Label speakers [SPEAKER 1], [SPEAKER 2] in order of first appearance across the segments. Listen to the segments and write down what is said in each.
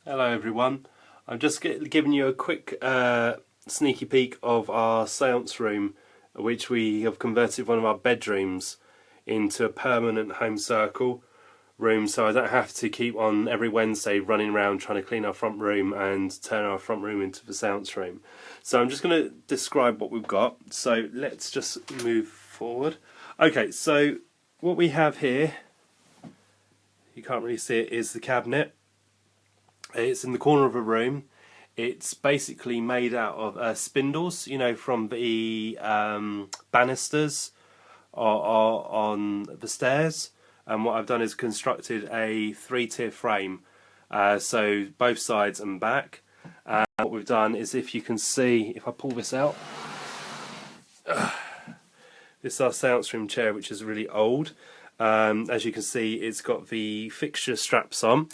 [SPEAKER 1] Hello everyone, I'm just giving you a quick sneaky peek of our seance room, which we have converted one of our bedrooms into a permanent home circle room, so I don't have to keep on every Wednesday running around trying to clean our front room and turn our front room into the seance room. So I'm just going to describe what we've got, so let's just move forward. Okay, so what we have here, you can't really see it, is the cabinet. It's in the corner of a room. It's basically made out of spindles, you know, from the banisters on the stairs. And what I've done is constructed a 3-tier frame, so both sides and back. What we've done is, if you can see, if I pull this out, this is our seance room chair, which is really old. As you can see, it's got the fixture straps on,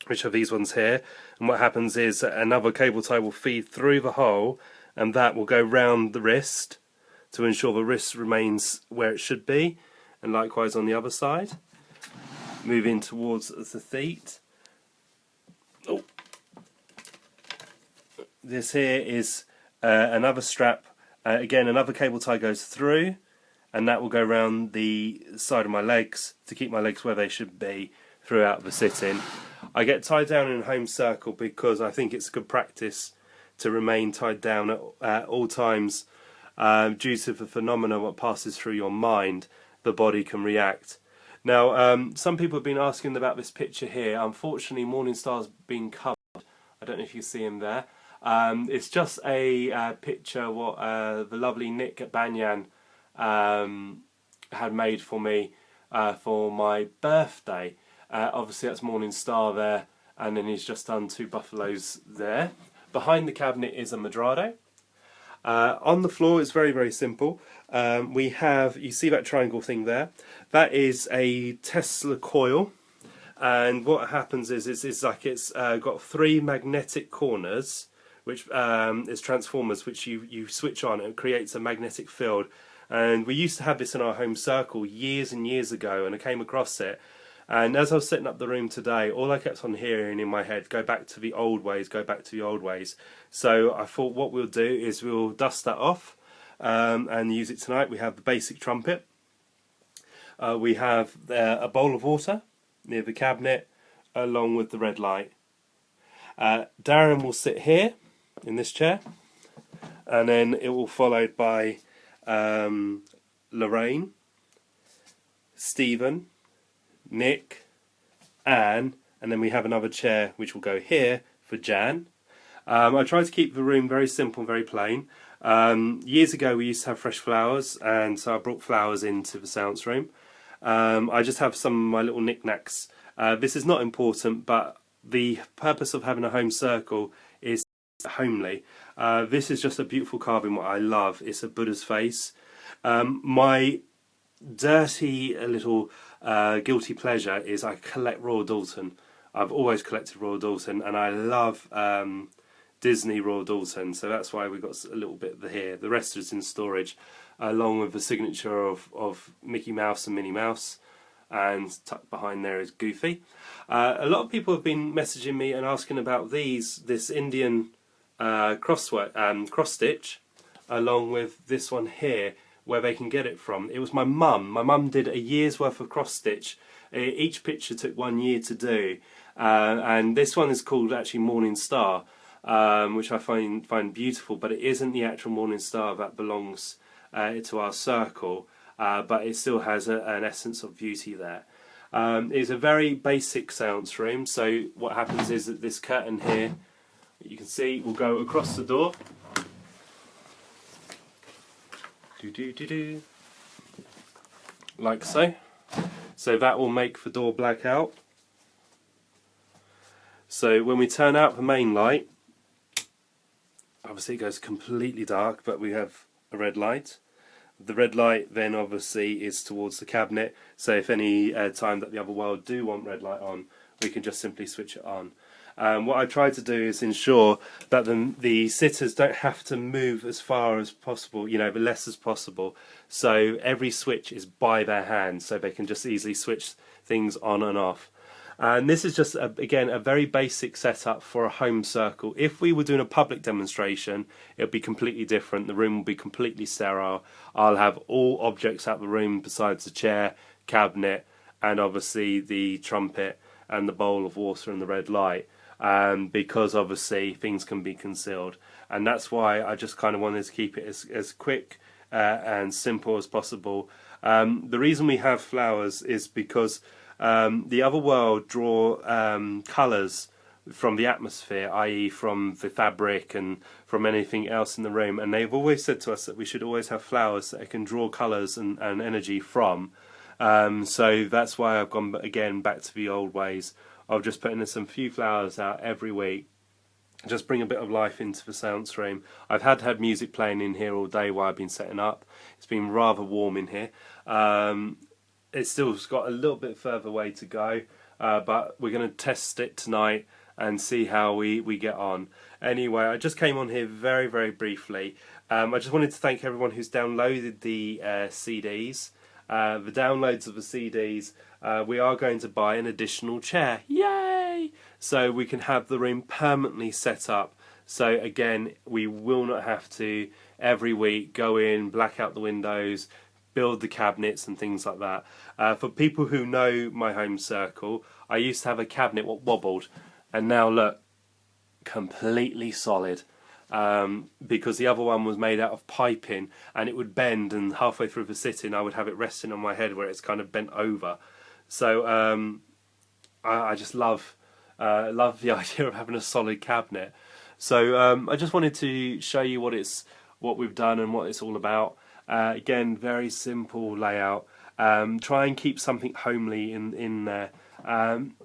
[SPEAKER 1] which are these ones here, and what happens is another cable tie will feed through the hole, and that will go round the wrist to ensure the wrist remains where it should be, and likewise on the other side. Moving towards the feet. Oh. This here is another strap, again another cable tie goes through, and that will go round the side of my legs to keep my legs where they should be throughout the sit-in. I get tied down in a home circle because I think it's good practice to remain tied down at all times. Due to the phenomena what passes through your mind, the body can react. Now, some people have been asking about this picture here. Unfortunately, Morning Star's been covered. I don't know if you see him there. It's just a picture what the lovely Nick at Banyan had made for me for my birthday. Obviously that's Morning Star there, and then he's just done 2 buffaloes there. Behind the cabinet is a Madrado. On the floor it's very, very simple. We have, you see that triangle thing there? That is a Tesla coil, and what happens is it's got 3 magnetic corners, which is transformers, which you switch on and it creates a magnetic field. And we used to have this in our home circle years and years ago, and I came across it. And as I was setting up the room today, all I kept on hearing in my head, go back to the old ways, go back to the old ways. So I thought what we'll do is we'll dust that off and use it tonight. We have the basic trumpet. We have a bowl of water near the cabinet, along with the red light. Darren will sit here in this chair, and then it will followed by Lorraine, Stephen, Nick, Anne, and then we have another chair which will go here for Jan. I tried to keep the room very simple and very plain. Years ago we used to have fresh flowers, and so I brought flowers into the seance room. I just have some of my little knickknacks. This is not important, but the purpose of having a home circle is homely. This is just a beautiful carving what I love. It's a Buddha's face. My dirty little guilty pleasure is I collect Royal Doulton. I've always collected Royal Doulton, and I love Disney Royal Doulton, so that's why we got a little bit here. The rest is in storage, along with the signature of Mickey Mouse and Minnie Mouse, and tucked behind there is Goofy. A lot of people have been messaging me and asking about this Indian cross stitch, along with this one here, where they can get it from. It was my mum. My mum did a year's worth of cross stitch. Each picture took 1 year to do, and this one is called actually Morning Star, which I find beautiful. But it isn't the actual Morning Star that belongs to our circle, but it still has an essence of beauty there. It's a very basic seance room. So what happens is that this curtain here, you can see, will go across the door. Like so. So that will make the door black out. So when we turn out the main light, obviously it goes completely dark, but we have a red light. The red light then obviously is towards the cabinet, so if any time that the other world do want red light on, we can just simply switch it on. What I try to do is ensure that the sitters don't have to move as far as possible, you know, the less as possible. So every switch is by their hand, so they can just easily switch things on and off. And this is just, again, a very basic setup for a home circle. If we were doing a public demonstration, it would be completely different. The room will be completely sterile. I'll have all objects out of the room besides the chair, cabinet, and obviously the trumpet and the bowl of water and the red light, because obviously things can be concealed. And that's why I just kind of wanted to keep it as quick and simple as possible. The reason we have flowers is because the other world draw colours from the atmosphere, i.e. from the fabric and from anything else in the room, and they've always said to us that we should always have flowers that it can draw colours and energy from. So that's why I've gone again back to the old ways of just putting some few flowers out every week. Just bring a bit of life into the seance room. I've had music playing in here all day while I've been setting up. It's been rather warm in here. It's still got a little bit further way to go, but we're going to test it tonight and see how we get on. Anyway, I just came on here very, very briefly. I just wanted to thank everyone who's downloaded the CDs. The downloads of the CDs, we are going to buy an additional chair. Yay! So we can have the room permanently set up. So again, we will not have to every week go in, black out the windows, build the cabinets and things like that. For people who know my home circle, I used to have a cabinet what wobbled, and now look, completely solid. Because the other one was made out of piping and it would bend, and halfway through the sitting I would have it resting on my head where it's kind of bent over. So I just love the idea of having a solid cabinet. So I just wanted to show you what we've done and what it's all about. Again, very simple layout. Try and keep something homely in there,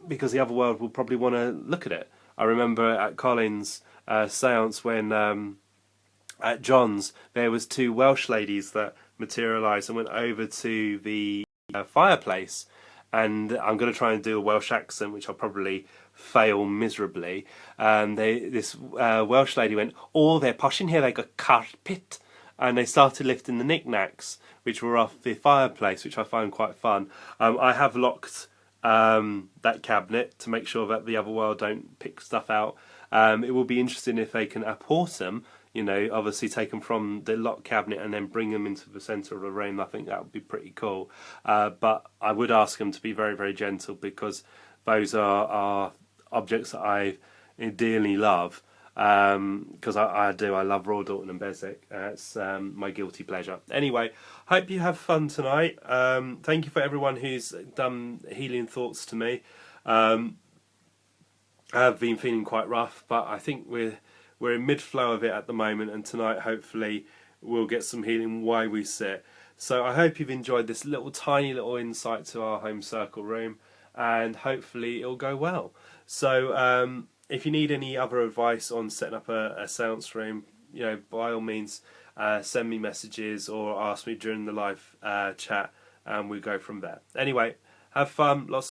[SPEAKER 1] because the other world will probably want to look at it. I remember at Colin's seance when at John's there was two Welsh ladies that materialised and went over to the fireplace, and I'm going to try and do a Welsh accent which I'll probably fail miserably. This Welsh lady went, "Oh, they're posh in here, they got carpet," and they started lifting the knickknacks which were off the fireplace, which I find quite fun. I have locked that cabinet to make sure that the other world don't pick stuff out. It will be interesting if they can apport them, you know, obviously take them from the locked cabinet and then bring them into the centre of the room. I think that would be pretty cool. But I would ask them to be very, very gentle, because those are objects that I dearly love. Because I love Royal Dalton and Beswick. It's my guilty pleasure. Anyway, hope you have fun tonight. Thank you for everyone who's done healing thoughts to me. I've been feeling quite rough, but I think we're in mid-flow of it at the moment, and tonight hopefully we'll get some healing while we sit. So I hope you've enjoyed this tiny little insight to our home circle room, and hopefully it'll go well. So if you need any other advice on setting up a seance room, you know, by all means send me messages or ask me during the live chat, and we'll go from there. Anyway, have fun, lots of